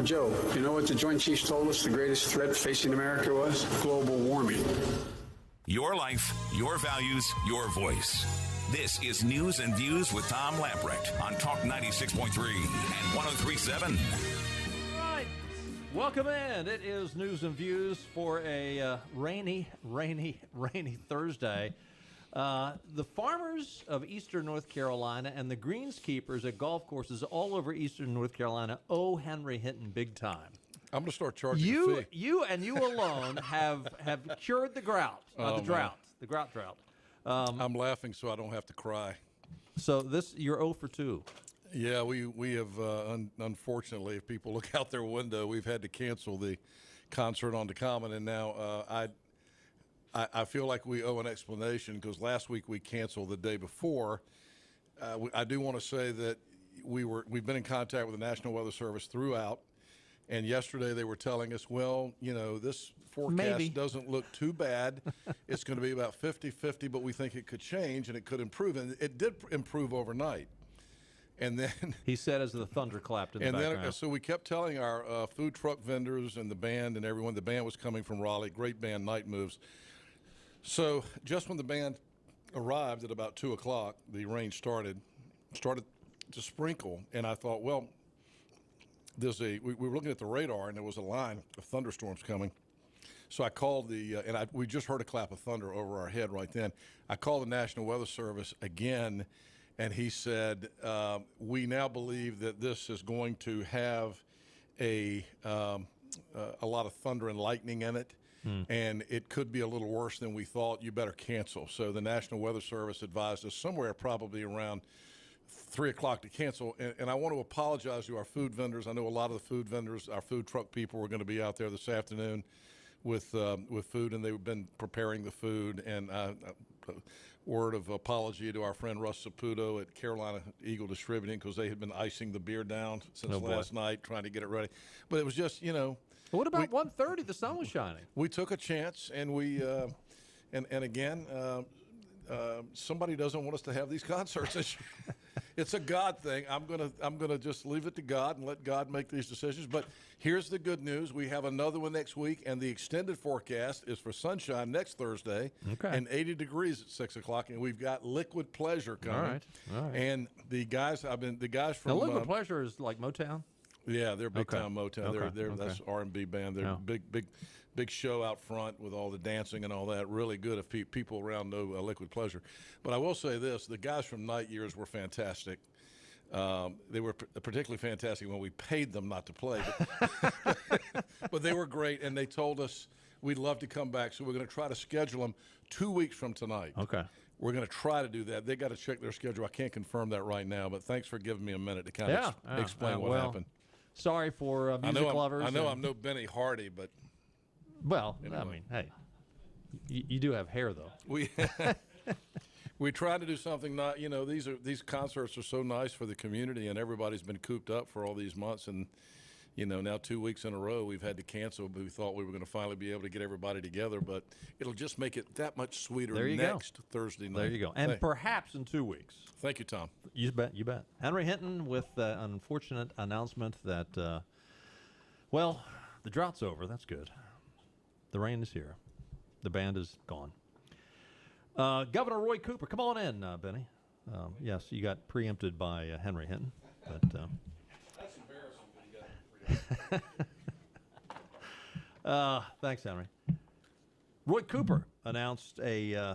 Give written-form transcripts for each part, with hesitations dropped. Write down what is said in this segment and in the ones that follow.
Joe, you know what the Joint Chiefs told us the greatest threat facing America was? Global warming. Your life, your values, your voice. This is News and Views with Tom Lamprecht on Talk 96.3 and 103.7. All right. Welcome in. It is News and Views for a rainy Thursday. The farmers of eastern North Carolina and the greenskeepers at golf courses all over eastern North Carolina owe Henry Hinton big time. I'm going to start charging a fee. You alone have cured the drought. I'm laughing so I don't have to cry. So you're 0 for 2. Yeah, we have, unfortunately, if people look out their window, we've had to cancel the concert on the Common, and now I feel like we owe an explanation because last week we canceled the day before. I do want to say that we've been in contact with the National Weather Service throughout, and yesterday they were telling us, well, you know, this forecast doesn't look too bad. It's going to be about 50-50, but we think it could change and it could improve, and it did improve overnight. And then he said as the thunder clapped in the background. Then, so we kept telling our food truck vendors and the band and everyone. The band was coming from Raleigh, great band, Night Moves. So just when the band arrived at about 2 o'clock, the rain started to sprinkle, and I thought, well, we were looking at the radar, and there was a line of thunderstorms coming. So I called we just heard a clap of thunder over our head right then. I called the National Weather Service again, and he said, we now believe that this is going to have a lot of thunder and lightning in it. And it could be a little worse than we thought. You better cancel. So the National Weather Service advised us somewhere probably around 3 o'clock to cancel. And I want to apologize to our food vendors. I know a lot of the food vendors, our food truck people, were going to be out there this afternoon with food, and they've been preparing the food. And word of apology to our friend Russ Saputo at Carolina Eagle Distributing, because they had been icing the beer down since last night, trying to get it ready. But it was just, you know. What about 1:30? The sun was shining. We took a chance, and we, and again, somebody doesn't want us to have these concerts. It's a God thing. I'm gonna just leave it to God and let God make these decisions. But here's the good news: we have another one next week, and the extended forecast is for sunshine next Thursday, and 80 degrees at 6 o'clock, and we've got Liquid Pleasure coming. All right. And the guys from now, Liquid Pleasure is like Motown. Yeah, they're big time Motown. That's R&B band. They're big show out front with all the dancing and all that. Really good if people around know Liquid Pleasure. But I will say this: the guys from Night Years were fantastic. They were particularly fantastic when we paid them not to play, but they were great. And they told us we'd love to come back, so we're going to try to schedule them 2 weeks from tonight. Okay. We're going to try to do that. They got to check their schedule. I can't confirm that right now, but thanks for giving me a minute to kind of explain what happened. Sorry for music lovers. I know I'm no Benny Hardy, but anyway. I mean, hey, you do have hair though. We tried to do something. Not, you know, these concerts are so nice for the community, and everybody's been cooped up for all these months, and you know, now 2 weeks in a row we've had to cancel. But we thought we were going to finally be able to get everybody together, but it'll just make it that much sweeter next Thursday night. There you go, and perhaps in 2 weeks. Thank you, Tom. You bet. Henry Hinton with an unfortunate announcement that, the drought's over. That's good. The rain is here. The band is gone. Governor Roy Cooper, come on in, Benny. Yes, you got preempted by Henry Hinton, but. That's embarrassing that you got preempted. Thanks, Henry. Roy Cooper announced a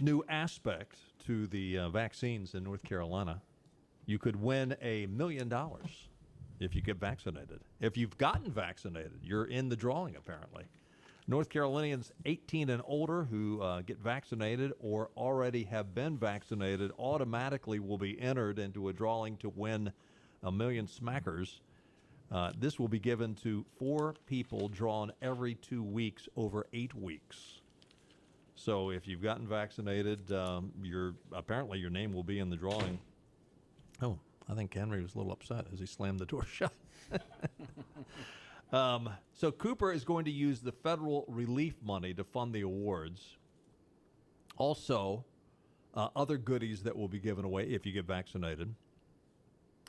new aspect to the vaccines in North Carolina. You could win $1 million if you get vaccinated. If you've gotten vaccinated, you're in the drawing, apparently. North Carolinians 18 and older who get vaccinated or already have been vaccinated automatically will be entered into a drawing to win $1 million smackers. This will be given to 4 people drawn every 2 weeks over 8 weeks. So if you've gotten vaccinated, apparently your name will be in the drawing. Oh, I think Henry was a little upset as he slammed the door shut. So Cooper is going to use the federal relief money to fund the awards. Also, other goodies that will be given away if you get vaccinated.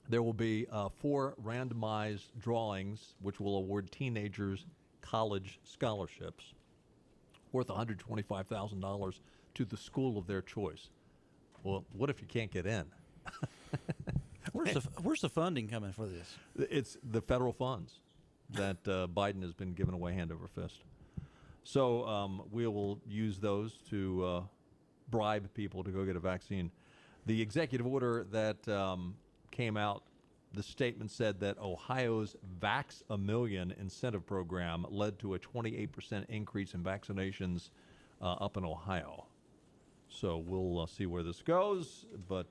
There will be 4 randomized drawings, which will award teenagers college scholarships worth $125,000 to the school of their choice. Well, what if you can't get in? Where's the funding coming for this? It's the federal funds that Biden has been giving away hand over fist. So we will use those to bribe people to go get a vaccine. The executive order that came out, the statement said that Ohio's Vax a Million incentive program led to a 28% increase in vaccinations up in Ohio. So we'll see where this goes, but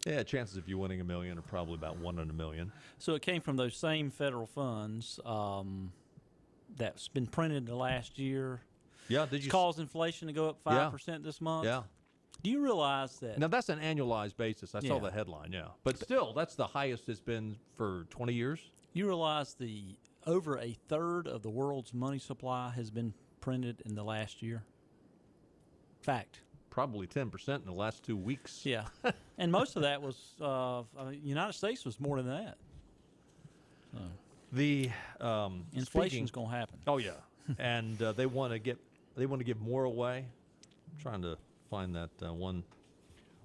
yeah, chances of you winning $1 million are probably about 1 in a million. So it came from those same federal funds that's been printed the last year. Yeah, did It's you caused inflation to go up 5% this month. Yeah. Do you realize that? Now that's an annualized basis. I saw Yeah. the headline, yeah. But still, that's the highest it's been for 20 years. You realize over a third of the world's money supply has been printed in the last year? Fact. Probably 10% in the last 2 weeks. Yeah. And most of that was, United States was more than that. The Inflation's going to happen. Oh yeah, and they want to give more away. I'm trying to find that one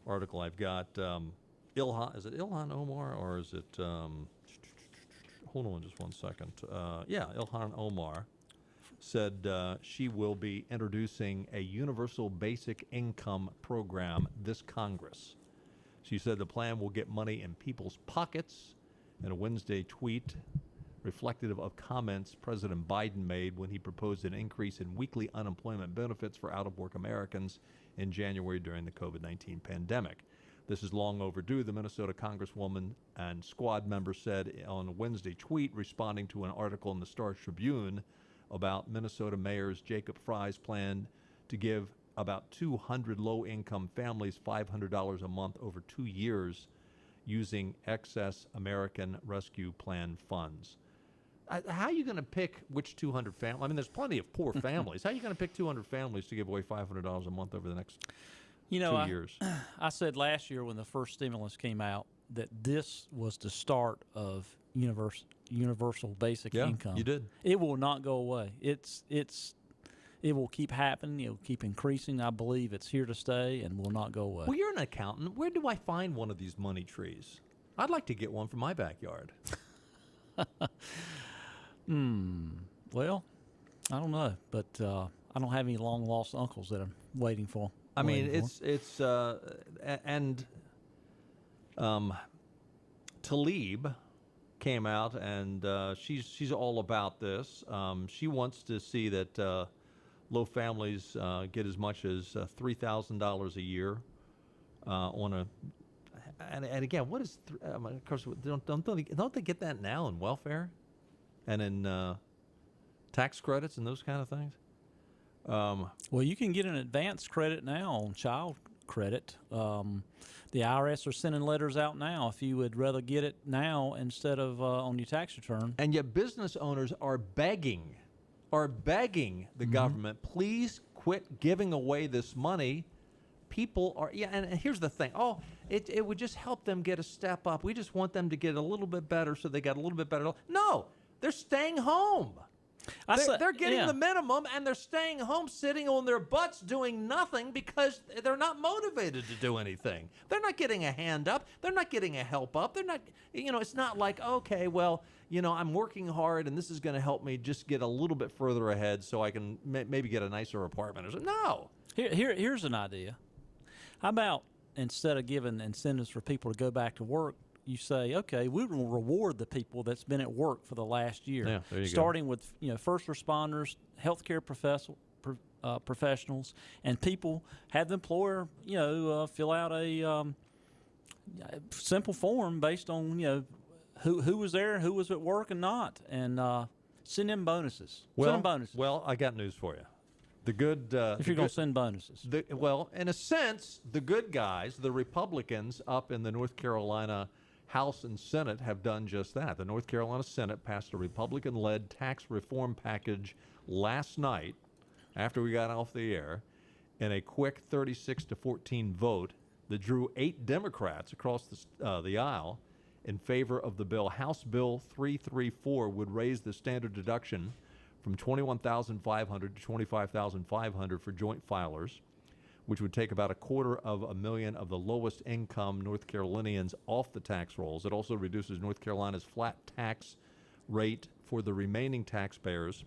article I've got. Ilhan, is it Ilhan Omar or is it? Hold on just one second. Yeah, Ilhan Omar said she will be introducing a universal basic income program this Congress. She said the plan will get money in people's pockets. In a Wednesday tweet, reflective of comments President Biden made when he proposed an increase in weekly unemployment benefits for out-of-work Americans in January during the COVID-19 pandemic. This is long overdue, the Minnesota Congresswoman and squad member said on a Wednesday tweet responding to an article in the Star Tribune about Minnesota Mayor's Jacob Fry's plan to give about 200 low-income families $500 a month over 2 years using excess American Rescue Plan funds. How are you going to pick which 200 families? I mean, there's plenty of poor families. How are you going to pick 200 families to give away $500 a month over the next 2 years? I said last year when the first stimulus came out that this was the start of universal basic income. You did. It will not go away. It will keep happening. It will keep increasing. I believe it's here to stay and will not go away. Well, you're an accountant. Where do I find one of these money trees? I'd like to get one for my backyard. Well, I don't know, but I don't have any long lost uncles that I'm waiting for. I mean, it's Tlaib came out and she's all about this. She wants to see that low families get as much as $3,000 a year on a. And again, what is? Of course, don't they get that now in welfare, and in tax credits and those kind of things? Well, you can get an advance credit now on child credit. The IRS are sending letters out now if you would rather get it now instead of on your tax return. And yet business owners are begging the government, please quit giving away this money. People are, and here's the thing. Oh, it would just help them get a step up. We just want them to get a little bit better so they got a little bit better. No, they're staying home. They're getting the minimum, and they're staying home, sitting on their butts, doing nothing because they're not motivated to do anything. They're not getting a hand up. They're not getting a help up. They're not, it's not like, okay, well, I'm working hard, and this is going to help me just get a little bit further ahead so I can maybe get a nicer apartment or something. No. Here's an idea. How about instead of giving incentives for people to go back to work, you say, okay, we will reward the people that's been at work for the last year. Yeah, there you starting with first responders, healthcare professionals, and people. Have the employer fill out a simple form based on who was there, who was at work and not, and send them bonuses. Send them bonuses. Well, I got news for you. The good. If you're going to send bonuses. Well, in a sense, the good guys, the Republicans up in the North Carolina House and Senate have done just that. The North Carolina Senate passed a Republican-led tax reform package last night after we got off the air in a quick 36-14 vote. that drew 8 Democrats across the aisle in favor of the bill. House Bill 334 would raise the standard deduction from $21,500 to $25,500 for joint filers, which would take about $250,000 of the lowest income North Carolinians off the tax rolls. It also reduces North Carolina's flat tax rate for the remaining taxpayers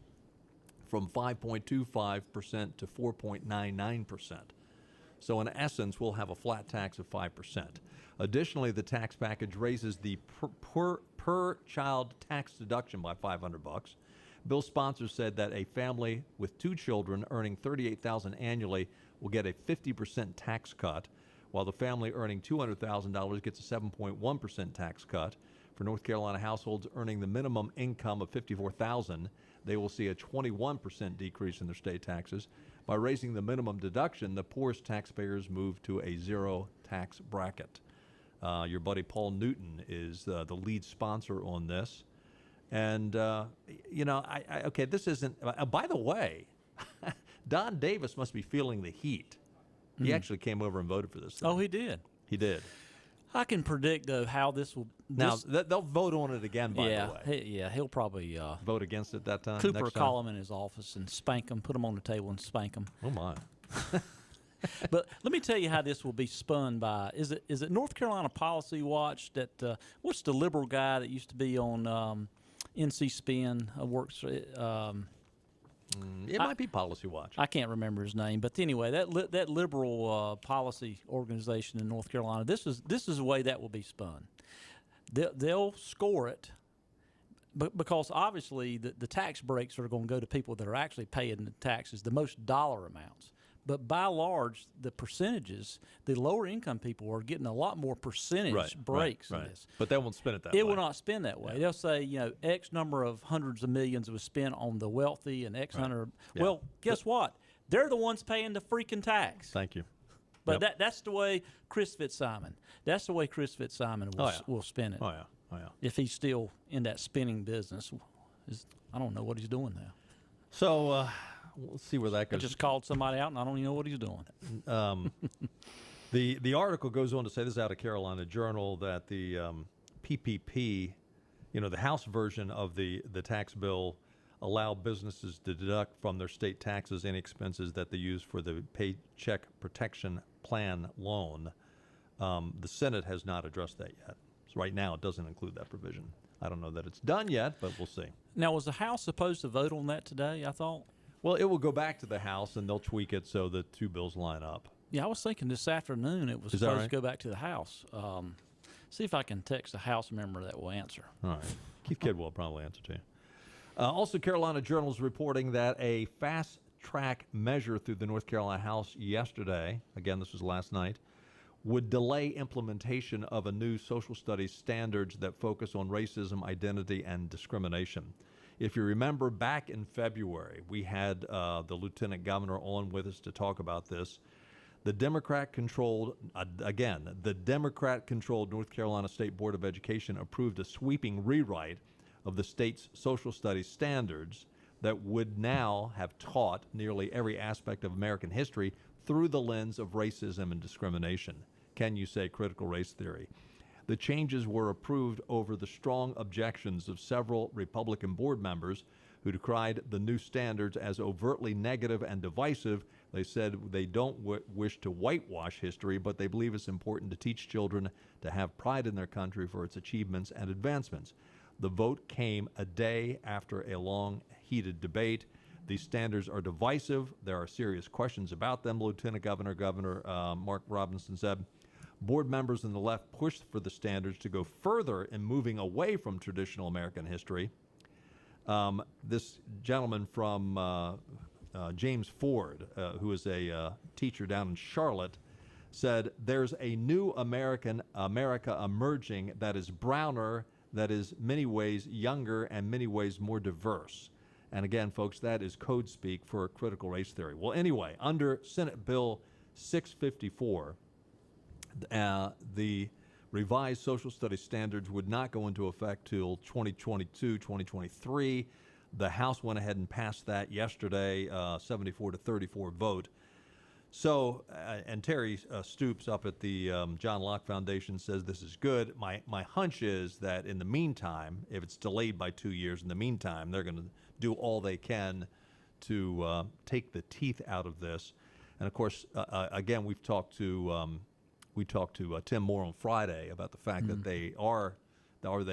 from 5.25% to 4.99%. So in essence, we'll have a flat tax of 5%. Additionally, the tax package raises the per child tax deduction by $500. Bill sponsors said that a family with 2 children earning $38,000 annually will get a 50% tax cut, while the family earning $200,000 gets a 7.1% tax cut. For North Carolina households earning the minimum income of $54,000, they will see a 21% decrease in their state taxes. By raising the minimum deduction, the poorest taxpayers move to a zero tax bracket. Your buddy Paul Newton is the lead sponsor on this. And, okay, this isn't, by the way, Don Davis must be feeling the heat. He actually came over and voted for this thing. Oh, he did. He did. I can predict, though, how this will. Now, they'll vote on it again, by the way. He'll probably. Vote against it that time? Cooper will next call time? him in his office and spank him, put him on the table and spank him. Oh, my. But let me tell you how this will be spun by. Is it North Carolina Policy Watch that, what's the liberal guy that used to be on NC Spin, works. It might be Policy Watch. I can't remember his name, but anyway, that liberal policy organization in North Carolina. This is the way that will be spun. They'll score it, but because obviously the tax breaks are going to go to people that are actually paying the taxes, the most dollar amounts. But by and large, the percentages, the lower income people are getting a lot more percentage breaks in this. But they won't spin it that way. It will not spin that way. They'll say, X number of hundreds of millions was spent on the wealthy and X hundred. Yeah. Well, guess what? They're the ones paying the freaking tax. Thank you. But that's the way Chris Fitzsimon. That's the way Chris Fitzsimon will spin it. Oh, yeah. Oh, yeah. If he's still in that spinning business. I don't know what he's doing now. So, we'll see where that I goes. just called somebody out, and I don't even know what he's doing. The article goes on to say, this is out of Carolina Journal, that the PPP, the House version of the tax bill, allow businesses to deduct from their state taxes any expenses that they use for the Paycheck Protection Plan loan. The Senate has not addressed that yet. So right now, it doesn't include that provision. I don't know that it's done yet, but we'll see. Now, was the House supposed to vote on that today, I thought? Well, it will go back to the House, and they'll tweak it so the two bills line up. Yeah, I was thinking this afternoon it was Is that supposed right? to go back to the House. See if I can text a House member that will answer. All right. Keith Kidwell will probably answer to you. Also, Carolina Journal is reporting that a fast-track measure through the North Carolina House yesterday, again, this was last night, would delay implementation of a new social studies standards that focus on racism, identity, and discrimination. If you remember, back in February, we had the lieutenant governor on with us to talk about this. The Democrat-controlled North Carolina State Board of Education approved a sweeping rewrite of the state's social studies standards that would now have taught nearly every aspect of American history through the lens of racism and discrimination. Can you say critical race theory? The changes were approved over the strong objections of several Republican board members who decried the new standards as overtly negative and divisive. They said they don't wish to whitewash history, but they believe it's important to teach children to have pride in their country for its achievements and advancements. The vote came a day after a long, heated debate. These standards are divisive. There are serious questions about them, Lieutenant Governor Mark Robinson said. Board members on the left pushed for the standards to go further in moving away from traditional American history. This gentleman from James Ford, who is a teacher down in Charlotte, said there's a new America emerging that is browner, that is many ways younger, and many ways more diverse. And again, folks, that is code speak for critical race theory. Well, anyway, under Senate Bill 654, the revised social studies standards would not go into effect till 2022, 2023. The House went ahead and passed that yesterday, 74 to 34 vote. So, and Terry Stoops up at the John Locke Foundation says this is good. My hunch is that in the meantime, if it's delayed by 2 years, in the meantime, they're going to do all they can to take the teeth out of this. And of course, again, we talked to Tim Moore on Friday about the fact that they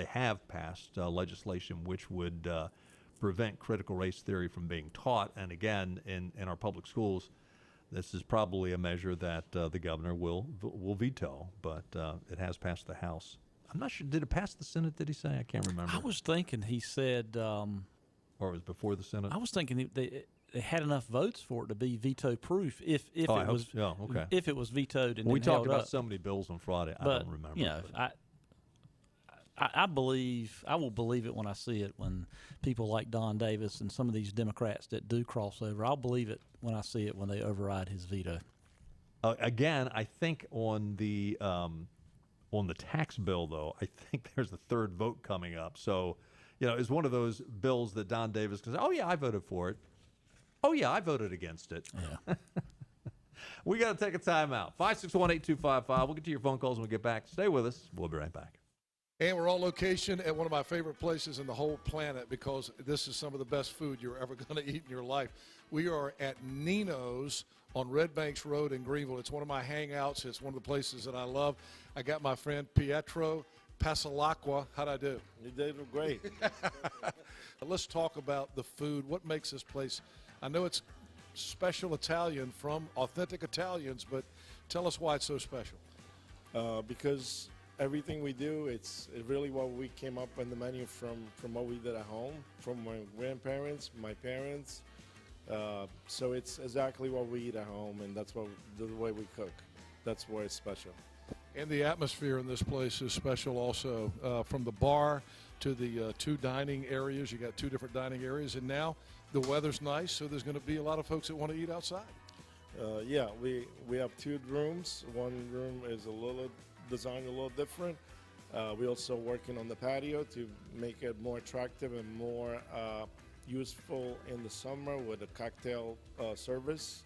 have passed legislation which would prevent critical race theory from being taught. And again, in our public schools, this is probably a measure that the governor will veto, but it has passed the House. I'm not sure. Did it pass the Senate? Did he say? I can't remember. I was thinking he said, or it was before the Senate. I was thinking they had enough votes for it to be veto proof. If it was if it was vetoed and we then talked held about up. so many bills on Friday. I But don't remember. you know, I believe I will believe it when I see it. When people like Don Davis and some of these Democrats that do cross over, I'll believe it when I see it when they override his veto. Again, I think on the tax bill, though, I think there's a third vote coming up. So, it's one of those bills that Don Davis can say, "Oh yeah, I voted for it. Oh yeah, I voted against it." Yeah. We got to take a timeout. 561-8255. We'll get to your phone calls when we get back. Stay with us. We'll be right back. And we're on location at one of my favorite places in the whole planet because this is some of the best food you're ever going to eat in your life. We are at Nino's on Red Banks Road in Greenville. It's one of my hangouts. It's one of the places that I love. I got my friend Pietro Pasalacqua. How'd I do? You did great. Let's talk about the food. What makes this place? I know it's special Italian from authentic Italians, but tell us why it's so special. Because everything we do, it's really what we came up on the menu from what we did at home, from my grandparents, my parents. So it's exactly what we eat at home, and that's the way we cook. That's why it's special. And the atmosphere in this place is special also. From the bar to the two dining areas. You got two different dining areas, and now the weather's nice, so there's going to be a lot of folks that want to eat outside. Yeah, we have two rooms. One room is designed a little different. We're also working on the patio to make it more attractive and more useful in the summer with a cocktail service.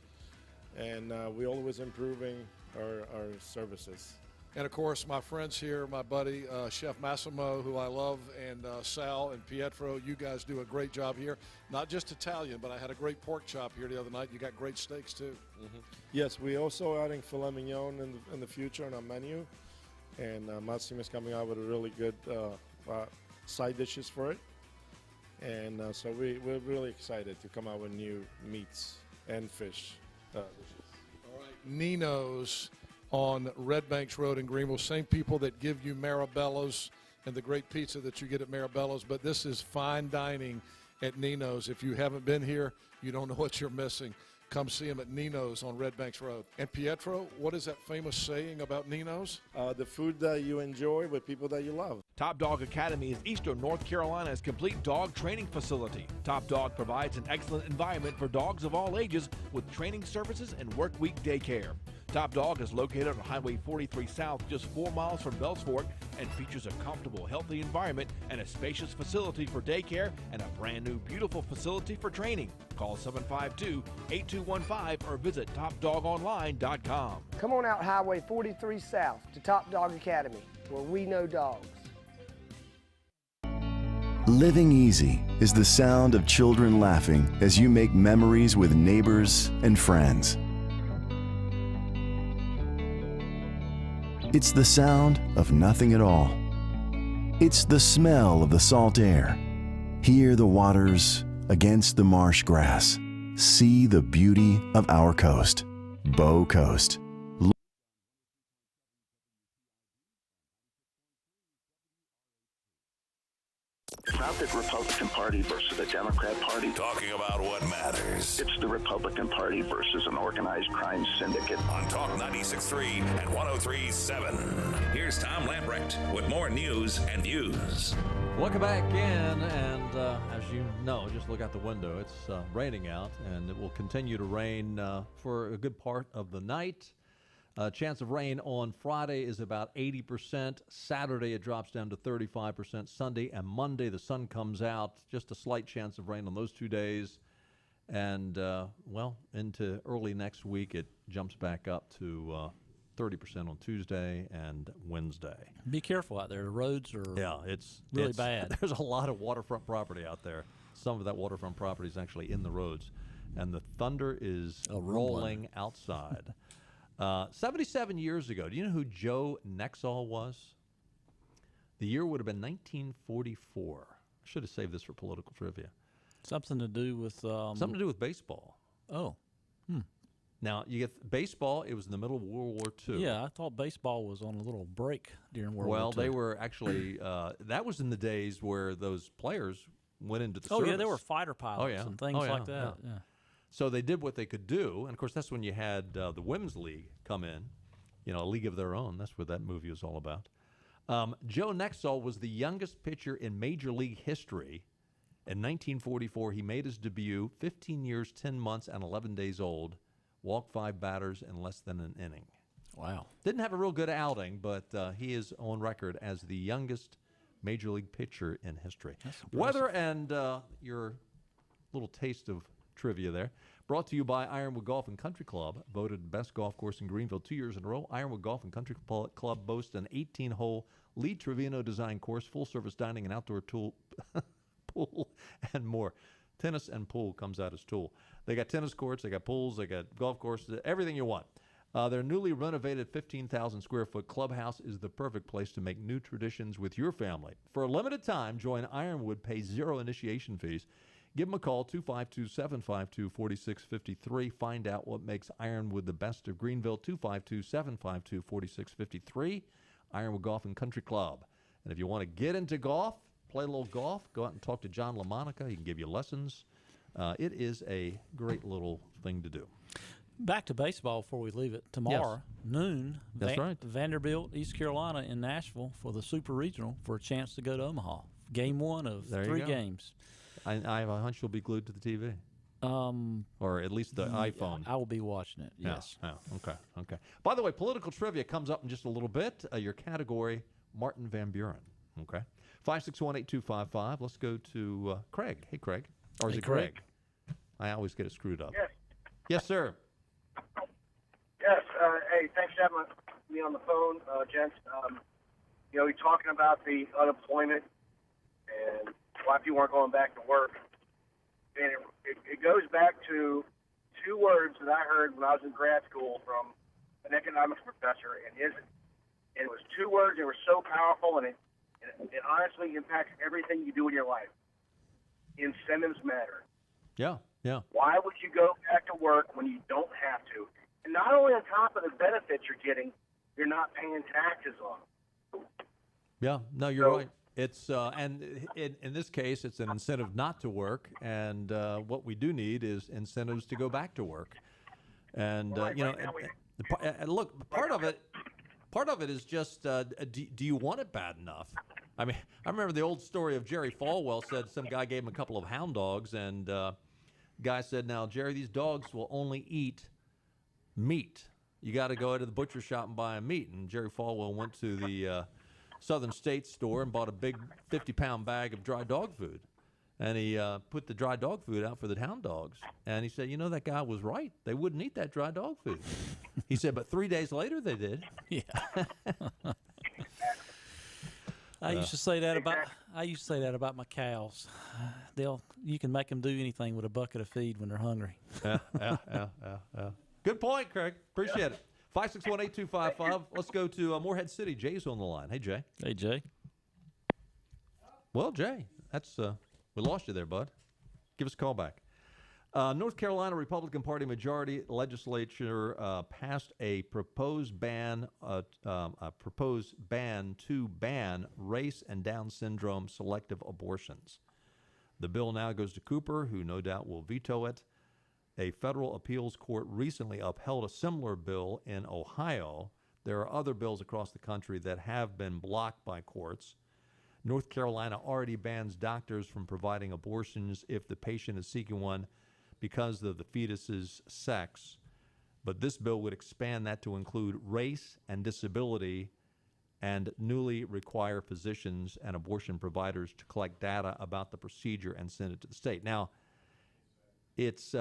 And we're always improving our services. And, of course, my friends here, my buddy, Chef Massimo, who I love, and Sal and Pietro, you guys do a great job here. Not just Italian, but I had a great pork chop here the other night. You got great steaks, too. Mm-hmm. Yes, we're also adding filet mignon in the future on our menu. And Massimo is coming out with a really good side dishes for it. And so we're really excited to come out with new meats and fish dishes. All right, Nino's on Red Banks Road in Greenville. Same people that give you Marabello's and the great pizza that you get at Marabello's, but this is fine dining at Nino's. If you haven't been here, you don't know what you're missing. Come see them at Nino's on Red Banks Road. And Pietro, what is that famous saying about Nino's? The food that you enjoy with people that you love. Top Dog Academy is Eastern North Carolina's complete dog training facility. Top Dog provides an excellent environment for dogs of all ages with training services and work week daycare. Top Dog is located on Highway 43 South, just 4 miles from Bells Fork, and features a comfortable, healthy environment and a spacious facility for daycare and a brand new, beautiful facility for training. Call 752-8215 or visit TopDogOnline.com. Come on out Highway 43 South to Top Dog Academy, where we know dogs. Living easy is the sound of children laughing as you make memories with neighbors and friends. It's the sound of nothing at all. It's the smell of the salt air. Hear the waters against the marsh grass. See the beauty of our coast. Bow Coast. It's not the Republican Party versus the Democrat Party. Talking about what matters. It's the Republican Party versus an organized crime syndicate. On Talk 96.3 and 103.7. Here's Tom Lamprecht with more news and views. Welcome back in, and as you know, just look out the window. It's raining out, and it will continue to rain for a good part of the night. Chance of rain on Friday is about 80%. Saturday, it drops down to 35%. Sunday and Monday, the sun comes out. Just a slight chance of rain on those 2 days. And, into early next week, it jumps back up to 30% on Tuesday and Wednesday. Be careful out there. The roads are it's really bad. There's a lot of waterfront property out there. Some of that waterfront property is actually in the roads. And the thunder is rolling outside. 77 years ago, do you know who Joe Nexall was? The year would have been 1944. I should have saved this for political trivia. Something to do with something to do with baseball. Oh. Now, you get baseball, it was in the middle of World War II. Yeah, I thought baseball was on a little break during World War II. Well, they were actually, that was in the days where those players went into the service. Yeah, they were fighter pilots and things like that. Yeah. So they did what they could do. And, of course, that's when you had the Women's League come in, a league of their own. That's what that movie was all about. Joe Nexall was the youngest pitcher in Major League history. In 1944, he made his debut, 15 years, 10 months, and 11 days old, walked 5 batters in less than an inning. Wow. Didn't have a real good outing, but he is on record as the youngest Major League pitcher in history. Weather and your little taste of trivia there, brought to you by Ironwood Golf and Country Club, voted best golf course in Greenville 2 years in a row. Ironwood Golf and Country Club boasts an 18-hole Lee Trevino design course, full-service dining and outdoor pool and more. Tennis and pool comes out as tool. They got tennis courts, they got pools, they got golf courses, everything you want. Their newly renovated 15,000 square foot clubhouse is the perfect place to make new traditions with your family. For a limited time, join Ironwood, pay 0 initiation fees. Give them a call, 252-752-4653. Find out what makes Ironwood the best of Greenville, 252-752-4653. Ironwood Golf and Country Club. And if you want to get into golf, play a little golf, go out and talk to John LaMonica. He can give you lessons. It is a great little thing to do. Back to baseball before we leave it. Tomorrow, noon, That's right. Vanderbilt, East Carolina in Nashville for the Super Regional for a chance to go to Omaha. Game 1 of 3 games. I have a hunch you'll be glued to the TV. Or at least the iPhone. I will be watching it, yes. Yeah. Okay. By the way, political trivia comes up in just a little bit. Your category, Martin Van Buren. Okay. 5618255. Let's go to Craig. Hey, Craig. Or is it Greg? I always get it screwed up. Yes. Yes, sir. Yes. Hey, thanks for having me on the phone, gents. You're talking about the unemployment and why people aren't going back to work. And it goes back to 2 words that I heard when I was in grad school from an economics professor, and it was 2 words that were so powerful, and it honestly impacts everything you do in your life. Incentives matter. Yeah. Why would you go back to work when you don't have to? And not only on top of the benefits you're getting, you're not paying taxes on them. Yeah, no, you're right. It's and in this case, it's an incentive not to work, and what we do need is incentives to go back to work. And look, part of it is just do you want it bad enough? I mean, I remember the old story of Jerry Falwell said some guy gave him a couple of hound dogs, and guy said, "Now, Jerry, these dogs will only eat meat. You got to go to the butcher shop and buy a meat." And Jerry Falwell went to the Southern States store and bought a big 50-pound bag of dry dog food. And he put the dry dog food out for the hound dogs. And he said, that guy was right. They wouldn't eat that dry dog food. He said, but 3 days later they did. Yeah. I used to say that about my cows. You can make them do anything with a bucket of feed when they're hungry. Yeah. Good point, Craig. Appreciate it. 5618255. Let's go to Morehead City. Jay's on the line. Hey, Jay. Hey, Jay. Well, Jay, that's we lost you there, bud. Give us a call back. North Carolina Republican Party majority legislature passed a proposed ban to ban race and Down syndrome selective abortions. The bill now goes to Cooper, who no doubt will veto it. A federal appeals court recently upheld a similar bill in Ohio. There are other bills across the country that have been blocked by courts. North Carolina already bans doctors from providing abortions if the patient is seeking one because of the fetus's sex. But this bill would expand that to include race and disability and newly require physicians and abortion providers to collect data about the procedure and send it to the state. Now, it's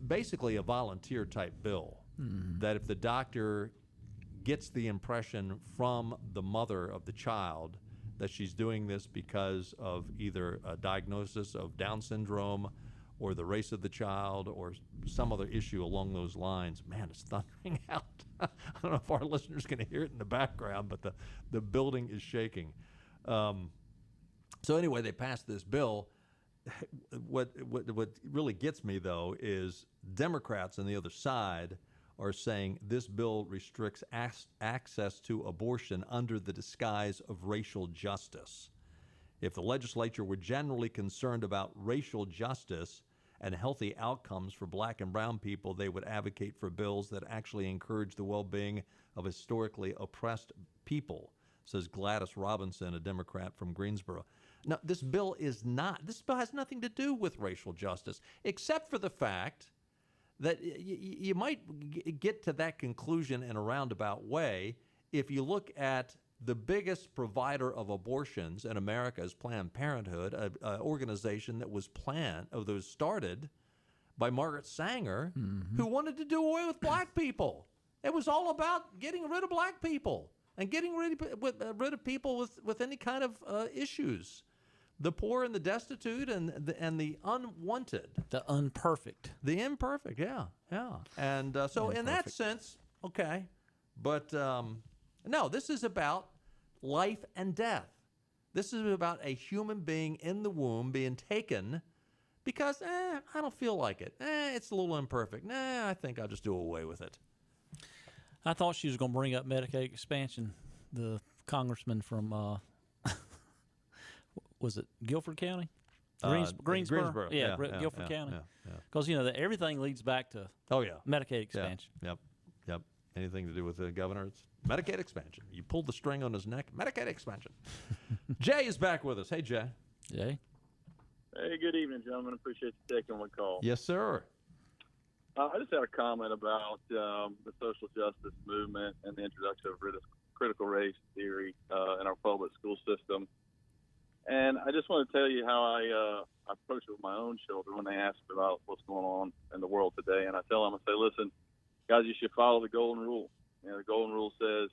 basically a volunteer type bill that if the doctor gets the impression from the mother of the child that she's doing this because of either a diagnosis of Down syndrome or the race of the child or some other issue along those lines. Man, it's thundering out. I don't know if our listeners can hear it in the background, but the building is shaking. So anyway, they passed this bill. What really gets me, though, is Democrats on the other side are saying this bill restricts access to abortion under the disguise of racial justice. If the legislature were generally concerned about racial justice and healthy outcomes for black and brown people, they would advocate for bills that actually encourage the well-being of historically oppressed people, says Gladys Robinson, a Democrat from Greensboro. Now, this bill has nothing to do with racial justice, except for the fact that you might get to that conclusion in a roundabout way if you look at the biggest provider of abortions in America is Planned Parenthood, an organization that was started by Margaret Sanger, who wanted to do away with black people. It was all about getting rid of black people and getting rid of people with any kind of issues. The poor and the destitute and the unwanted. The unperfect. The imperfect, yeah. And so in that sense, okay. But no, this is about life and death. This is about a human being in the womb being taken because, I don't feel like it. It's a little imperfect. I think I'll just do away with it. I thought she was going to bring up Medicaid expansion. The congressman from... was it Guilford County? Greensboro? Yeah, Guilford County. Because, everything leads back to Medicaid expansion. Yep. Anything to do with the governor, it's Medicaid expansion. You pulled the string on his neck, Medicaid expansion. Jay is back with us. Hey, Jay. Hey, good evening, gentlemen. Appreciate you taking my call. Yes, sir. I just had a comment about the social justice movement and the introduction of critical race theory in our public school system. And I just want to tell you how I approach it with my own children when they ask about what's going on in the world today. And I tell them, I say, listen, guys, you should follow the golden rule. The golden rule says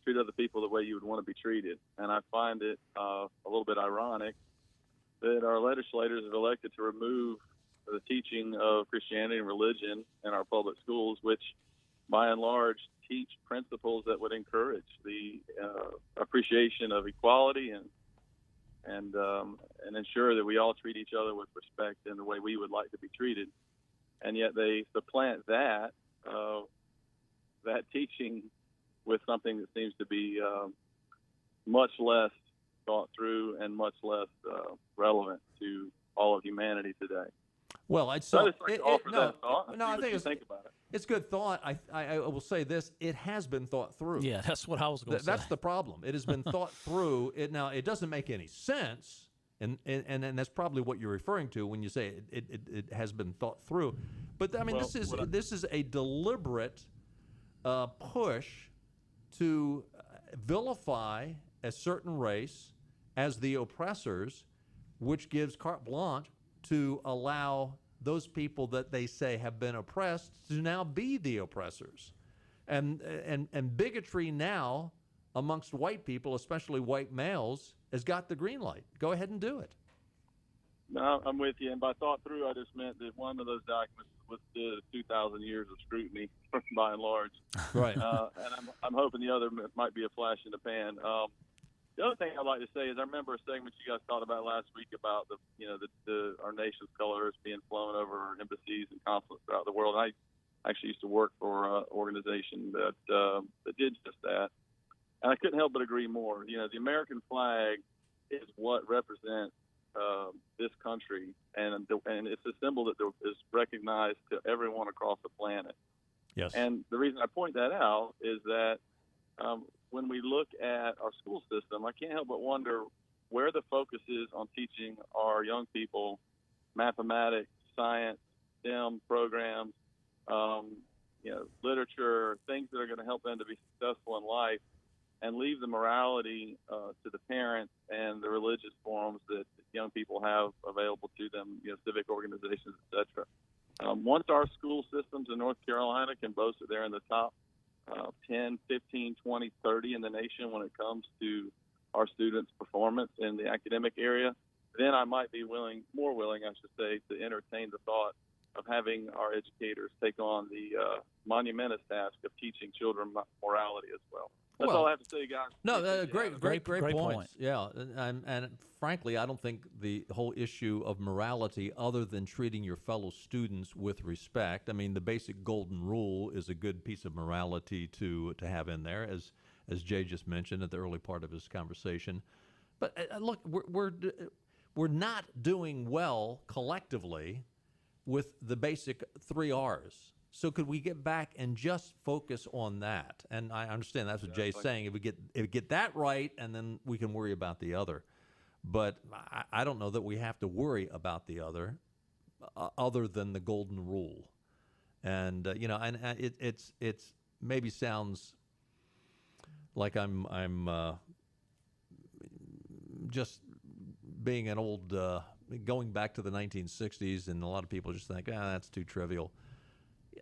treat other people the way you would want to be treated. And I find it a little bit ironic that our legislators have elected to remove the teaching of Christianity and religion in our public schools, which by and large teach principles that would encourage the appreciation of equality and ensure that we all treat each other with respect in the way we would like to be treated. And yet they supplant that teaching with something that seems to be much less thought through and much less relevant to all of humanity today. Well, I just like to offer that thought. No, I think think about it. It's good thought. I will say this: it has been thought through. Yeah, that's what I was going to say. That's the problem. It has been thought through. It doesn't make any sense, and that's probably what you're referring to when you say it has been thought through. But I mean, this is a deliberate push to vilify a certain race as the oppressors, which gives carte blanche to allow those people that they say have been oppressed to now be the oppressors. And bigotry now amongst white people, especially white males, has got the green light. Go ahead and do it. No, I'm with you. And by thought through, I just meant that one of those documents withstood 2,000 years of scrutiny, by and large. Right. And I'm hoping the other might be a flash in the pan. The other thing I'd like to say is I remember a segment you guys talked about last week about our nation's colors being flown over embassies and consulates throughout the world. I actually used to work for an organization that did just that, and I couldn't help but agree more. The American flag is what represents this country, and it's a symbol that is recognized to everyone across the planet. Yes. And the reason I point that out is that when we look at our school system, I can't help but wonder where the focus is on teaching our young people mathematics, science, STEM programs, literature, things that are going to help them to be successful in life. and leave the morality to the parents and the religious forums that young people have available to them, civic organizations, etc. Once our school systems in North Carolina can boast that they're in the top 10, 15, 20, 30 in the nation when it comes to our students' performance in the academic area, then I might be more willing, I should say, to entertain the thought of having our educators take on the monumentous task of teaching children morality as well. That's all I have to say, guys. No, great point. points. Yeah, and frankly, I don't think the whole issue of morality, other than treating your fellow students with respect, I mean, the basic golden rule is a good piece of morality to have in there, as Jay just mentioned at the early part of his conversation. But look, we're not doing well collectively with the basic 3 R's. So could we get back and just focus on that? And I understand that's what Jay's saying. If we get that right, and then we can worry about the other. But I don't know that we have to worry about the other than the golden rule. And it's maybe sounds like I'm just being an old going back to the 1960s, and a lot of people just think, that's too trivial.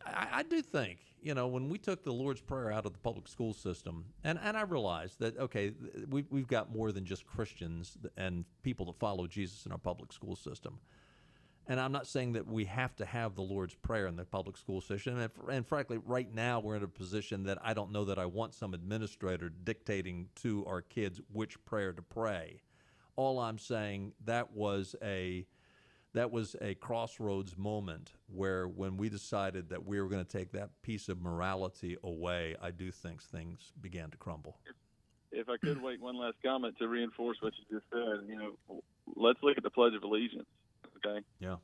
I do think, when we took the Lord's Prayer out of the public school system, and I realized that, okay, we've got more than just Christians and people that follow Jesus in our public school system. And I'm not saying that we have to have the Lord's Prayer in the public school system. And frankly, right now we're in a position that I don't know that I want some administrator dictating to our kids which prayer to pray. All I'm saying, that was a crossroads moment where, when we decided that we were going to take that piece of morality away, I do think things began to crumble. If I could wait one last comment to reinforce what you just said, let's look at the Pledge of Allegiance. Okay. Yeah.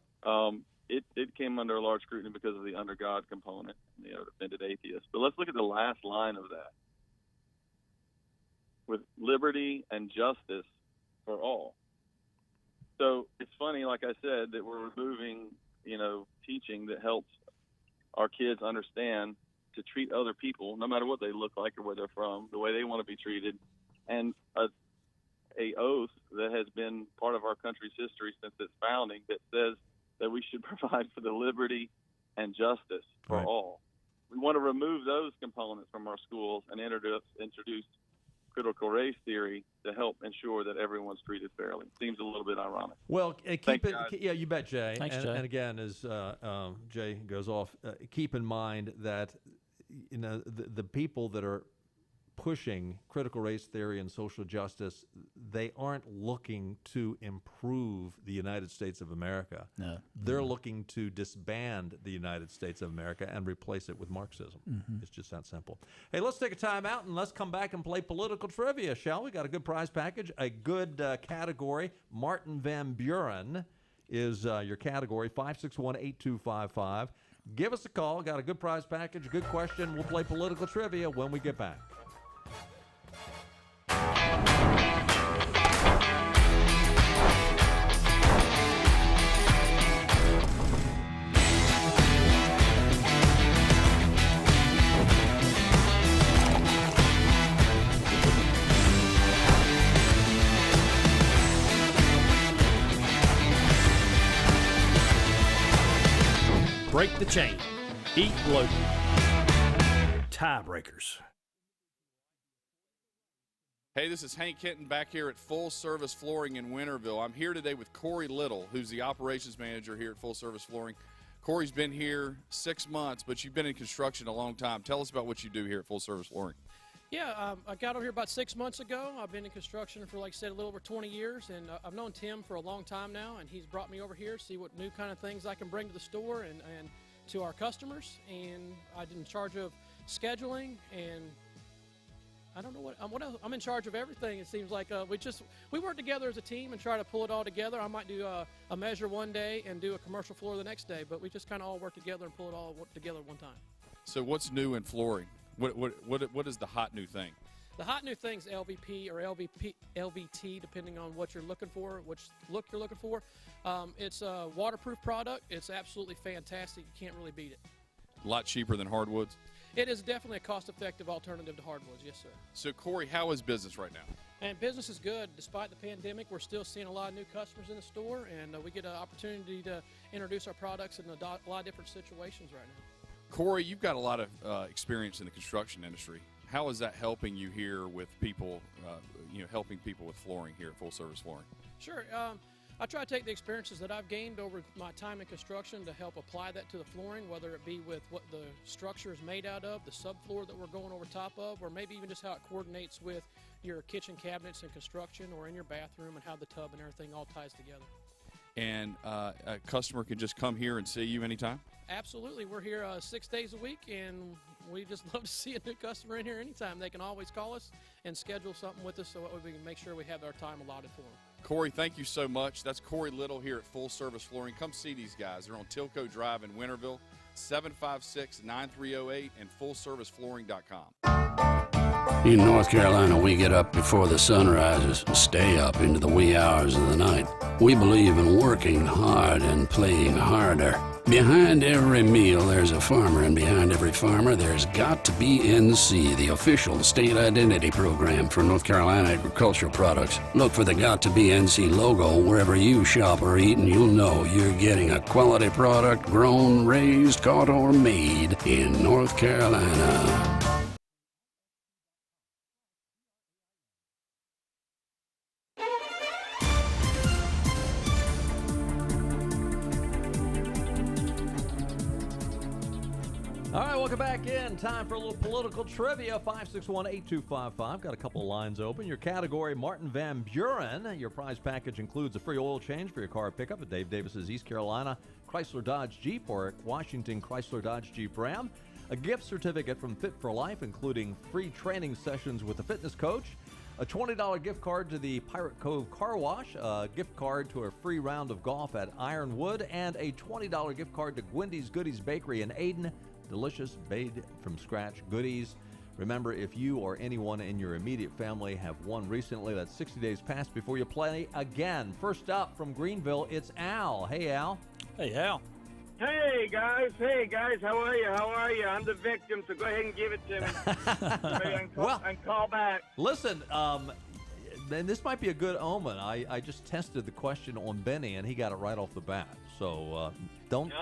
It came under a large scrutiny because of the under God component, defended atheists. But let's look at the last line of that. With liberty and justice for all. So it's funny, like I said, that we're removing, teaching that helps our kids understand to treat other people, no matter what they look like or where they're from, the way they want to be treated, and a oath that has been part of our country's history since its founding that says that we should provide for the liberty and justice for all. We want to remove those components from our schools and introduce critical race theory to help ensure that everyone's treated fairly. Seems a little bit ironic. Well, you bet, Jay. Thanks, Jay. And again, as Jay goes off, keep in mind that the people that are pushing critical race theory and social justice, they aren't looking to improve the United States of America. No. They're looking to disband the United States of America and replace it with Marxism. Mm-hmm. It's just that simple. Hey, let's take a time out and let's come back and play political trivia, shall we? Got a good prize package, a good category. Martin Van Buren is your category, 561-8255. Give us a call. Got a good prize package, a good question. We'll play political trivia when we get back. Break the chain. Eat local. Tiebreakers. Hey, this is Hank Hinton back here at Full Service Flooring in Winterville. I'm here today with Corey Little, who's the operations manager here at Full Service Flooring. Corey's been here 6 months, but you've been in construction a long time. Tell us about what you do here at Full Service Flooring. Yeah, I got over here about 6 months ago. I've been in construction for, like I said, a little over 20 years, and I've known Tim for a long time now, and he's brought me over here to see what new kind of things I can bring to the store and to our customers. And I'm in charge of scheduling, and I don't know what else. I'm in charge of everything. It seems like we work together as a team and try to pull it all together. I might do a measure one day and do a commercial floor the next day, but we just kind of all work together and pull it all together at one time. So what's new in flooring? What is the hot new thing? The hot new thing's LVP or LVT, depending on what you're looking for, which look you're looking for. It's a waterproof product. It's absolutely fantastic. You can't really beat it. A lot cheaper than hardwoods. It is definitely a cost-effective alternative to hardwoods, yes, sir. So, Corey, how is business right now? And business is good. Despite the pandemic, we're still seeing a lot of new customers in the store, and we get an opportunity to introduce our products in a lot of different situations right now. Corey, you've got a lot of experience in the construction industry. How is that helping you here with people, helping people with flooring here at Full Service Flooring? Sure. I try to take the experiences that I've gained over my time in construction to help apply that to the flooring, whether it be with what the structure is made out of, the subfloor that we're going over top of, or maybe even just how it coordinates with your kitchen cabinets in construction or in your bathroom and how the tub and everything all ties together. And a customer can just come here and see you anytime? Absolutely. We're here 6 days a week, and we just love to see a new customer in here anytime. They can always call us and schedule something with us so we can make sure we have our time allotted for them. Corey, thank you so much. That's Corey Little here at Full Service Flooring. Come see these guys. They're on Tilco Drive in Winterville, 756-9308 and FullServiceFlooring.com. In North Carolina, we get up before the sun rises and stay up into the wee hours of the night. We believe in working hard and playing harder. Behind every meal, there's a farmer, and behind every farmer, there's got to be NC, the official state identity program for North Carolina agricultural products. Look for the Got to Be NC logo wherever you shop or eat, and you'll know you're getting a quality product grown, raised, caught, or made in North Carolina. All right, welcome back in. Time for a little political trivia. 561-8255. Got a couple of lines open. Your category, Martin Van Buren. Your prize package includes a free oil change for your car pickup at Dave Davis's East Carolina Chrysler Dodge Jeep or Washington Chrysler Dodge Jeep Ram. A gift certificate from Fit for Life, including free training sessions with a fitness coach. A $20 gift card to the Pirate Cove Car Wash, a gift card to a free round of golf at Ironwood, and a $20 gift card to Gwendy's Goodies Bakery in Aden. Delicious, made-from-scratch goodies. Remember, if you or anyone in your immediate family have won recently, that's 60 days past before you play again. First up from Greenville, it's Al. Hey, Al. Hey, Al. Hey, guys. How are you? I'm the victim, so go ahead and give it to me. I can call back. Listen, and this might be a good omen. I just tested the question on Benny, and he got it right off the bat. So don't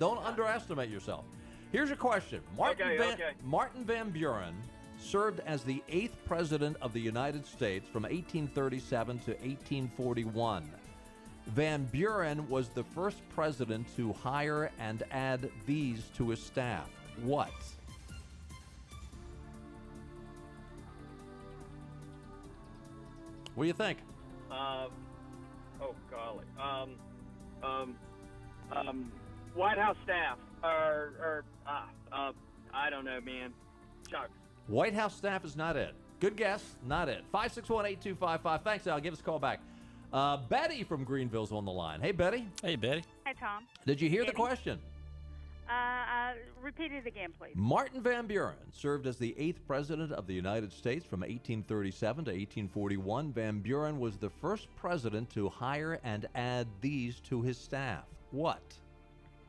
underestimate yourself. Here's your question. Martin Van Buren served as the 8th President of the United States from 1837 to 1841. Van Buren was the first president to hire and add these to his staff. What? What do you think? White House staff, I don't know, man. Chuck. White House staff is not it. Good guess, not it. 561-8255. Thanks, Al. Give us a call back. Betty from Greenville's on the line. Hey, Betty. Hey, Betty. Hi, Tom. Did you hear the question? Repeat it again, please. Martin Van Buren served as the 8th President of the United States from 1837 to 1841. Van Buren was the first president to hire and add these to his staff. What?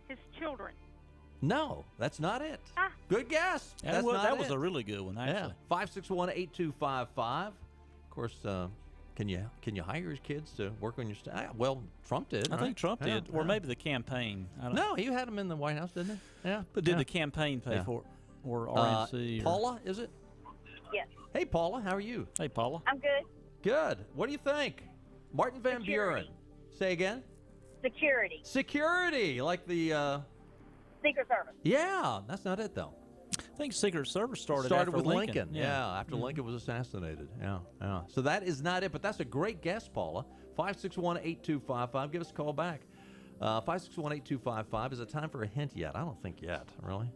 His children. No, that's not it. Good guess. That was a really good one, actually. Yeah. 561-8255. Of course, can you hire his kids to work on your staff? Well, Trump did. I think Trump did, or maybe the campaign. I don't know. He had him in the White House, didn't he? Yeah. But did the campaign pay for it, or RNC? Paula, is it? Yes. Hey, Paula, how are you? Hey, Paula. I'm good. Good. What do you think? Martin Van Buren. Say again. Security. Security, like the Secret Service. Yeah, that's not it though. I think Secret Service started with after Lincoln. Yeah, after Lincoln was assassinated. Yeah. So that is not it, but that's a great guess, Paula. 561-8255. Give us a call back. 561-8255. Is it time for a hint yet? I don't think yet, really.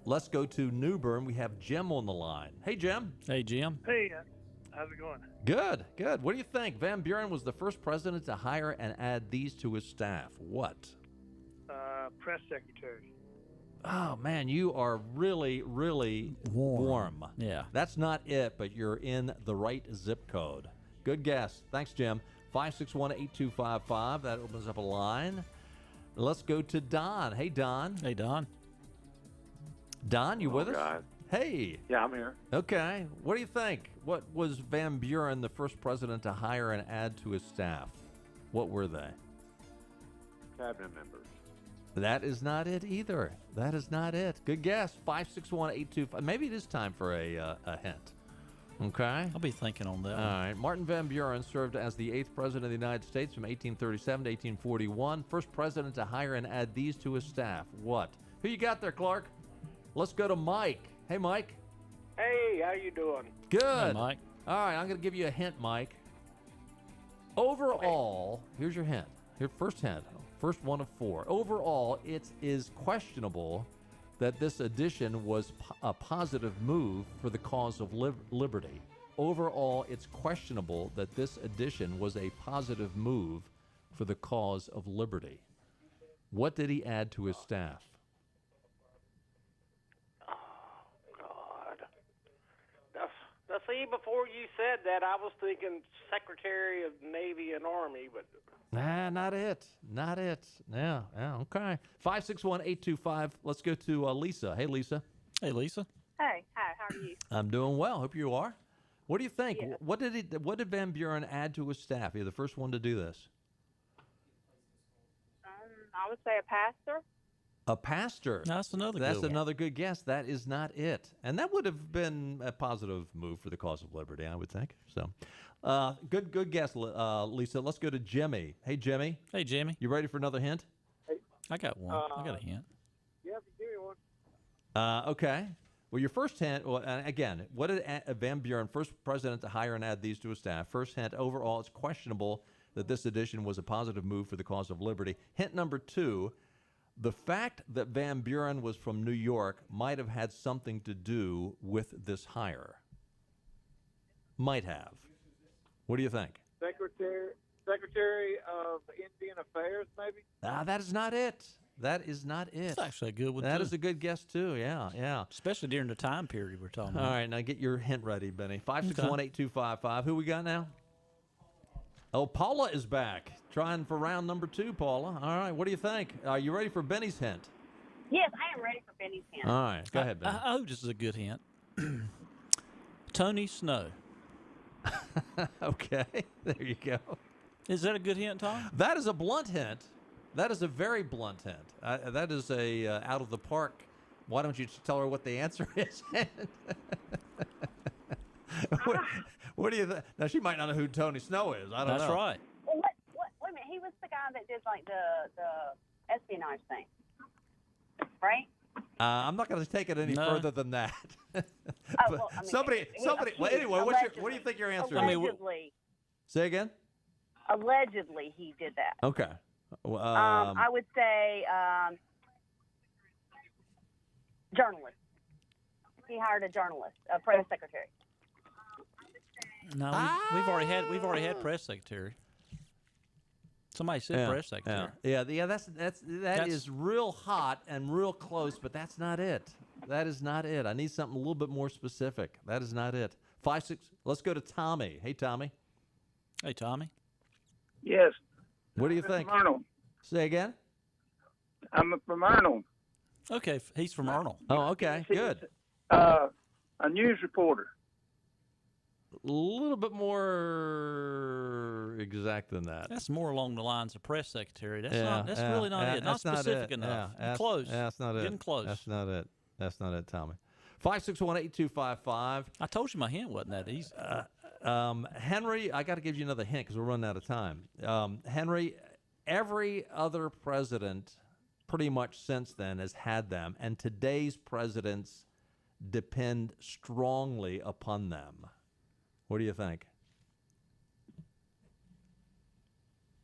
Let's go to New Bern. We have Jim on the line. Hey, Jim. Hey, Jim. Hey, how's it going? Good. What do you think? Van Buren was the first president to hire and add these to his staff. What? Press secretary. Oh, man, you are really, really warm. Yeah. That's not it, but you're in the right zip code. Good guess. Thanks, Jim. 561-8255. That opens up a line. Let's go to Don. Hey, Don. Hey, Don. Don, you with us? guys. Hey. Yeah, I'm here. Okay. What do you think? What was Van Buren the first president to hire and add to his staff? What were they? Cabinet members. That is not it either. That is not it. Good guess. 561-825. Maybe it is time for a hint. Okay. I'll be thinking on that. All right. Martin Van Buren served as the 8th president of the United States from 1837 to 1841. First president to hire and add these to his staff. What? Who you got there, Clark? Let's go to Mike. Hey, Mike. Hey, how you doing? Good. Hey, Mike. All right, I'm going to give you a hint, Mike. Overall, here's your hint. Your first hint. First one of 4. Overall, it is questionable that this addition was a positive move for the cause of liberty. Overall, it's questionable that this addition was a positive move for the cause of liberty. What did he add to his staff? See, before you said that, I was thinking Secretary of Navy and Army, but Nah, not it. Not it. Yeah, okay. 561-825. Let's go to Lisa. Hey, Lisa. Hey, Lisa. Hey, hi, how are you? I'm doing well. Hope you are. What do you think? Yeah. What did Van Buren add to his staff? You're the first one to do this. I would say a pastor. A pastor. That's another That's good one. another good guess. That is not it. And that would have been a positive move for the cause of liberty, I would think. So, good guess, Lisa. Let's go to Jimmy. Hey, Jimmy. Hey, Jimmy. You ready for another hint? I got one. I got a hint. yeah, give me one. Okay. Well, your first hint, again, what did Van Buren, first president to hire and add these to his staff? First hint, overall, it's questionable that this addition was a positive move for the cause of liberty. Hint number 2, the fact that Van Buren was from New York might have had something to do with this hire. Might have. What do you think? Secretary of Indian Affairs, maybe? That is not it. That is not it. That's actually a good one, That too. is a good guess, too. Yeah. Especially during the time period we're talking All about. right, now get your hint ready, Benny. 561-8255. Who we got now? Oh, Paula is back. Trying for round number 2, Paula. All right, what do you think? Are you ready for Benny's hint? Yes, I am ready for Benny's hand. All right, go ahead, Benny. I hope this is a good hint. Tony Snow. Okay, there you go. Is that a good hint, Tom? That is a blunt hint. That is a very blunt hint. That is a out of the park. Why don't you just tell her what the answer is? What do you think? Now, she might not know who Tony Snow is. I don't know. That's right. Well, wait a minute. He was the guy that did like the espionage thing, right? I'm not going to take it any No. further than that. Well, I mean, somebody. Well, anyway, what do you think your answer is? Allegedly, Say again. allegedly, he did that. Okay. Well, I would say journalist. He hired a journalist, a press secretary. No, we've already had press secretary. Somebody said press secretary. Yeah. That is real hot and real close, but that's not it. That is not it. I need something a little bit more specific. That is not it. 5-6. Let's go to Tommy. Hey, Tommy. Hey, Tommy. Yes. What do you think? From Arnold. Say again. I'm from Arnold. Okay, he's from Arnold. Oh, okay. Good. A news reporter. A little bit more exact than that. That's more along the lines of press secretary. That's really not it. Not specific enough. Close. That's not it. Getting close. That's not it. That's not it, Tommy. 561-8255. I told you my hint wasn't that easy. Henry, I got to give you another hint because we're running out of time. Henry, every other president pretty much since then has had them, and today's presidents depend strongly upon them. What do you think?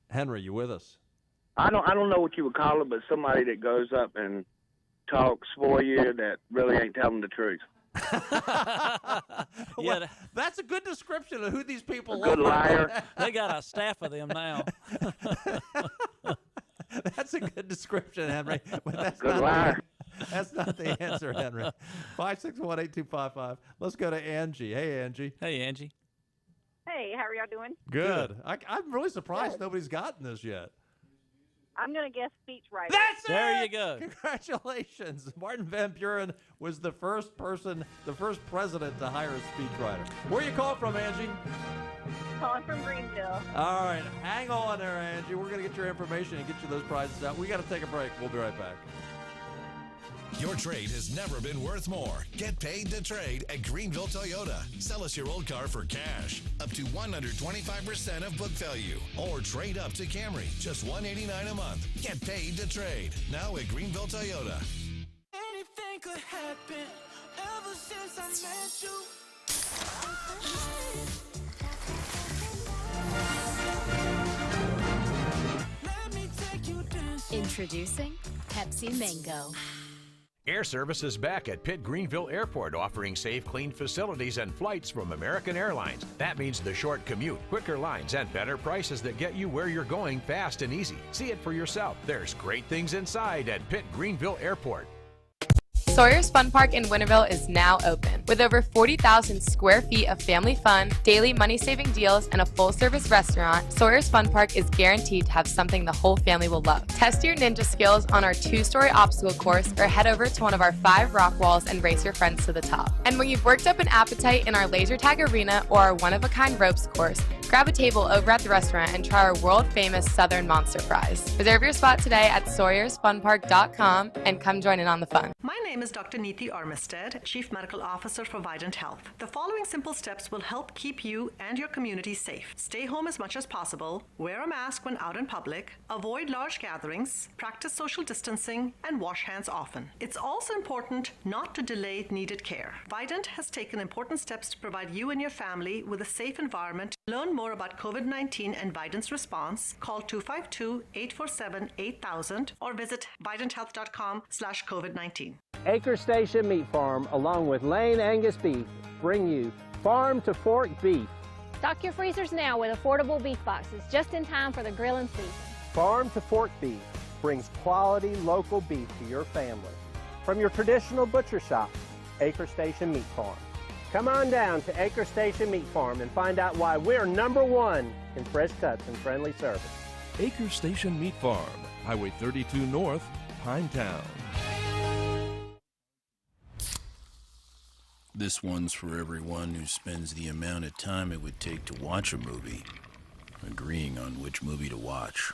Henry, you with us? I don't know what you would call it, but somebody that goes up and talks for you that really ain't telling the truth. Well, that's a good description of who these people A good are. liar. They got a staff of them now. That's a good description, Henry. But that's Good not liar. That's not the answer, Henry. 561-8255. Let's go to Angie. Hey, Angie. Hey, Angie. Hey, how are y'all doing? Good. I'm really surprised nobody's gotten this yet. I'm going to guess speechwriter. That's There it! you go. Congratulations. Martin Van Buren was the first president to hire a speechwriter. Where you call from, Angie? Calling from Greenville. All right, hang on there, Angie. We're going to get your information and get you those prizes out. We got to take a break. We'll be right back. Your trade has never been worth more. Get paid to trade at Greenville Toyota. Sell us your old car for cash, up to 125% of book value. Or trade up to Camry, just $189 a month. Get paid to trade. Now at Greenville Toyota. Anything could happen ever since I met you. Let me take you dancing. Introducing Pepsi Mango. Air Service is back at Pitt Greenville Airport, offering safe, clean facilities and flights from American Airlines. That means the short commute, quicker lines, and better prices that get you where you're going fast and easy. See it for yourself. There's great things inside at Pitt Greenville Airport. Sawyer's Fun Park in Winterville is now open. With over 40,000 square feet of family fun, daily money-saving deals, and a full-service restaurant, Sawyer's Fun Park is guaranteed to have something the whole family will love. Test your ninja skills on our 2-story obstacle course or head over to one of our 5 rock walls and race your friends to the top. And when you've worked up an appetite in our laser tag arena or our one-of-a-kind ropes course, grab a table over at the restaurant and try our world-famous Southern Monster Fries. Reserve your spot today at SawyersFunPark.com and come join in on the fun. My name is Dr. Neeti Armistead, Chief Medical Officer for Vidant Health. The following simple steps will help keep you and your community safe. Stay home as much as possible, wear a mask when out in public, avoid large gatherings, practice social distancing, and wash hands often. It's also important not to delay needed care. Vidant has taken important steps to provide you and your family with a safe environment. Learn more about COVID-19 and Vidant's response. Call 252-847-8000 or visit vidanthealth.com/COVID-19. Acre Station Meat Farm, along with Lane Angus Beef, bring you Farm to Fork Beef. Stock your freezers now with affordable beef boxes, just in time for the grilling season. Farm to Fork Beef brings quality local beef to your family. From your traditional butcher shop, Acre Station Meat Farm. Come on down to Acre Station Meat Farm and find out why we're #1 in fresh cuts and friendly service. Acre Station Meat Farm, Highway 32 North, Pinetown. This one's for everyone who spends the amount of time it would take to watch a movie, agreeing on which movie to watch.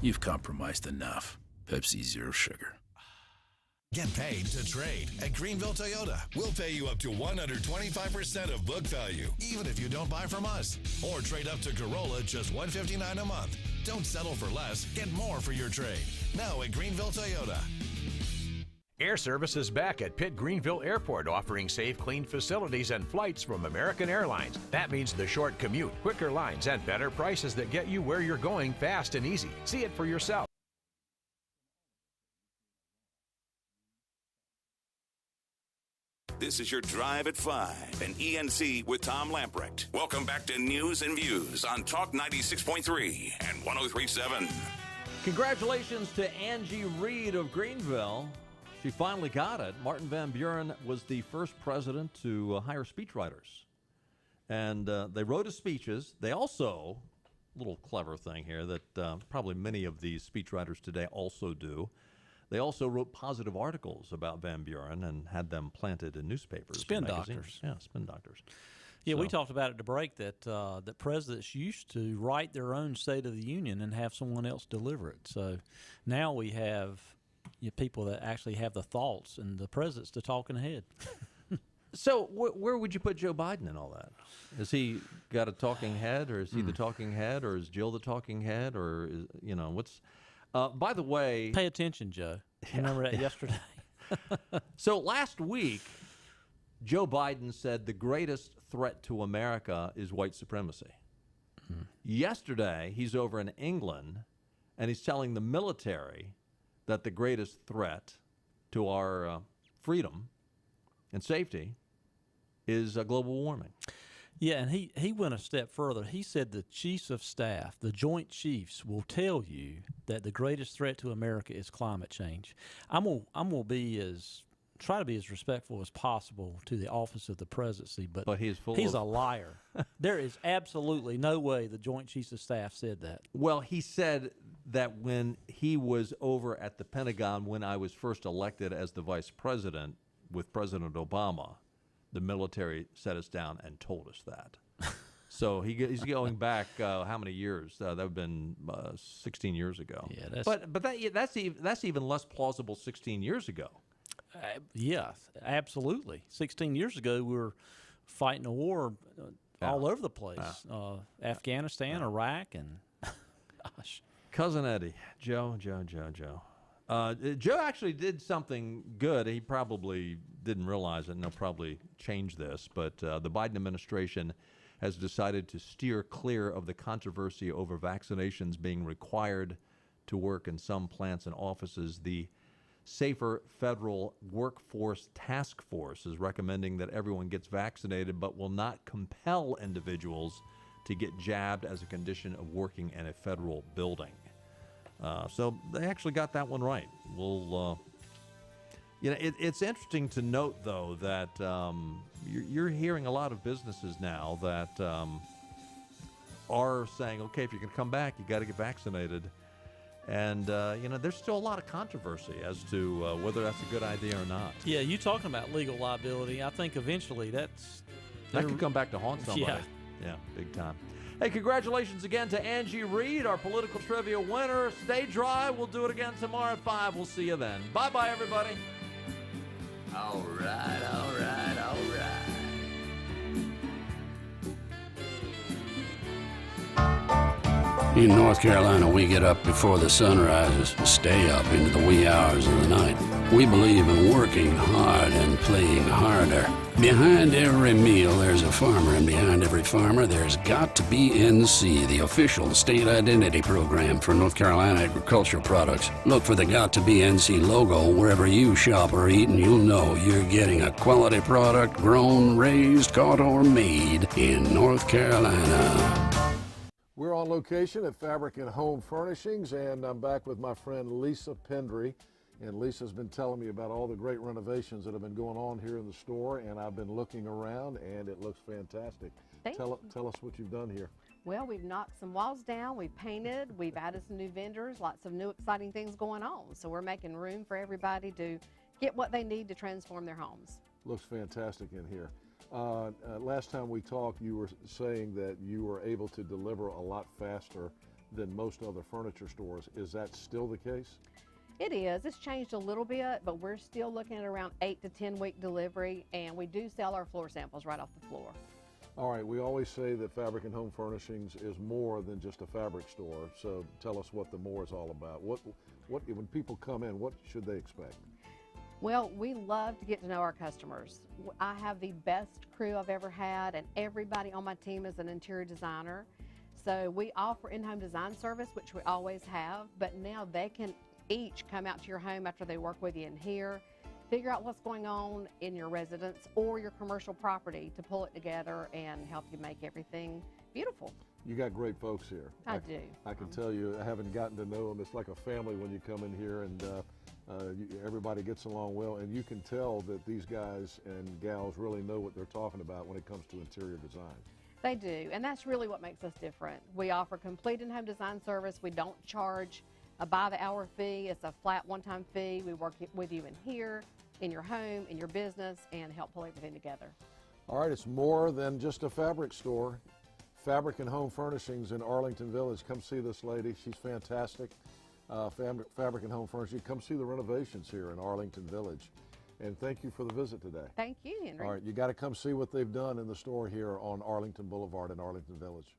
You've compromised enough. Pepsi Zero Sugar. Get paid to trade at Greenville Toyota. We'll pay you up to 125% of book value, even if you don't buy from us. Or trade up to Corolla, just $159 a month. Don't settle for less. Get more for your trade. Now at Greenville Toyota. Air Service is back at Pitt Greenville Airport, offering safe, clean facilities and flights from American Airlines. That means the short commute, quicker lines, and better prices that get you where you're going fast and easy. See it for yourself. This is your Drive at 5 and ENC with Tom Lamprecht. Welcome back to News and Views on Talk 96.3 and 103.7. Congratulations to Angie Reed of Greenville. She finally got it. Martin Van Buren was the first president to hire speechwriters. And they wrote his speeches. They also, little clever thing here that probably many of these speechwriters today also do, they also wrote positive articles about Van Buren and had them planted in newspapers. Spin and magazines. doctors. Yeah, spin doctors. Yeah, So- we talked about it to break that that presidents used to write their own State of the Union and have someone else deliver it. So now we have people that actually have the thoughts, and the president's the talking head. So where would you put Joe Biden in all that? Has he got a talking head, or is he the talking head, or is Jill the talking head, or is, what's? By the way, Pay attention, Joe. Remember that yesterday? So last week, Joe Biden said the greatest threat to America is white supremacy. Yesterday, he's over in England, and he's telling the military that the greatest threat to our freedom and safety is global warming. Yeah, and he went a step further. He said the chiefs of staff, the Joint Chiefs, will tell you that the greatest threat to America is climate change. I'm gonna be as try to be as respectful as possible to the office of the presidency, but he's a liar. There is absolutely no way the Joint Chiefs of Staff said that. Well, he said that when he was over at the Pentagon when I was first elected as the vice president with President Obama, the military set us down and told us that. So he's going back how many years? That would have been 16 years ago. Yeah, that's even less plausible 16 years ago. Yeah, absolutely. 16 years ago, we were fighting a war all over the place. Afghanistan, Iraq, and gosh. Cousin Eddie, Joe. Joe actually did something good. He probably didn't realize it, and they'll probably change this, but the Biden administration has decided to steer clear of the controversy over vaccinations being required to work in some plants and offices. The Safer Federal Workforce Task Force is recommending that everyone gets vaccinated, but will not compel individuals to get jabbed as a condition of working in a federal building. So they actually got that one right. We'll, it's interesting to note, though, that you're hearing a lot of businesses now that are saying, okay, if you're going to come back, you got to get vaccinated. And, there's still a lot of controversy as to whether that's a good idea or not. Yeah, you talking about legal liability. I think eventually that could come back to haunt somebody. Yeah, big time. Hey, congratulations again to Angie Reed, our political trivia winner. Stay dry. We'll do it again tomorrow at 5. We'll see you then. Bye-bye, everybody. All right. In North Carolina, we get up before the sun rises and stay up into the wee hours of the night. We believe in working hard and playing harder. Behind every meal, there's a farmer, and behind every farmer, there's got to be NC, the official state identity program for North Carolina agricultural products. Look for the Got to Be NC logo wherever you shop or eat, and you'll know you're getting a quality product grown, raised, caught, or made in North Carolina. We're on location at Fabric and Home Furnishings, and I'm back with my friend Lisa Pendry. And Lisa's been telling me about all the great renovations that have been going on here in the store, and I've been looking around, and it looks fantastic. Tell us what you've done here. Well, we've knocked some walls down, we've painted, we've added some new vendors, lots of new exciting things going on. So we're making room for everybody to get what they need to transform their homes. Looks fantastic in here. Last time we talked, you were saying that you were able to deliver a lot faster than most other furniture stores. Is that still the case? It is. It's changed a little bit, but we're still looking at around 8 to 10 week delivery, and we do sell our floor samples right off the floor. All right, we always say that Fabric and Home Furnishings is more than just a fabric store, so tell us what the more is all about. What when people come in, what should they expect? Well, we love to get to know our customers. I have the best crew I've ever had, and everybody on my team is an interior designer. So we offer in-home design service, which we always have, but now they can each come out to your home after they work with you in here, figure out what's going on in your residence or your commercial property to pull it together and help you make everything beautiful. You got great folks here. I do. I can tell you, I haven't gotten to know them. It's like a family when you come in here, and everybody gets along well, and you can tell that these guys and gals really know what they're talking about when it comes to interior design. They do, and that's really what makes us different. We offer complete in-home design service. We don't charge a by-the-hour fee. It's a flat one-time fee. We work with you in here, in your home, in your business, and help pull everything together. All right, it's more than just a fabric store. Fabric and Home Furnishings in Arlington Village. Come see this lady. She's fantastic. Fabric and Home Furnishings. Come see the renovations here in Arlington Village. And thank you for the visit today. Thank you, Henry. All right, you got to come see what they've done in the store here on Arlington Boulevard in Arlington Village.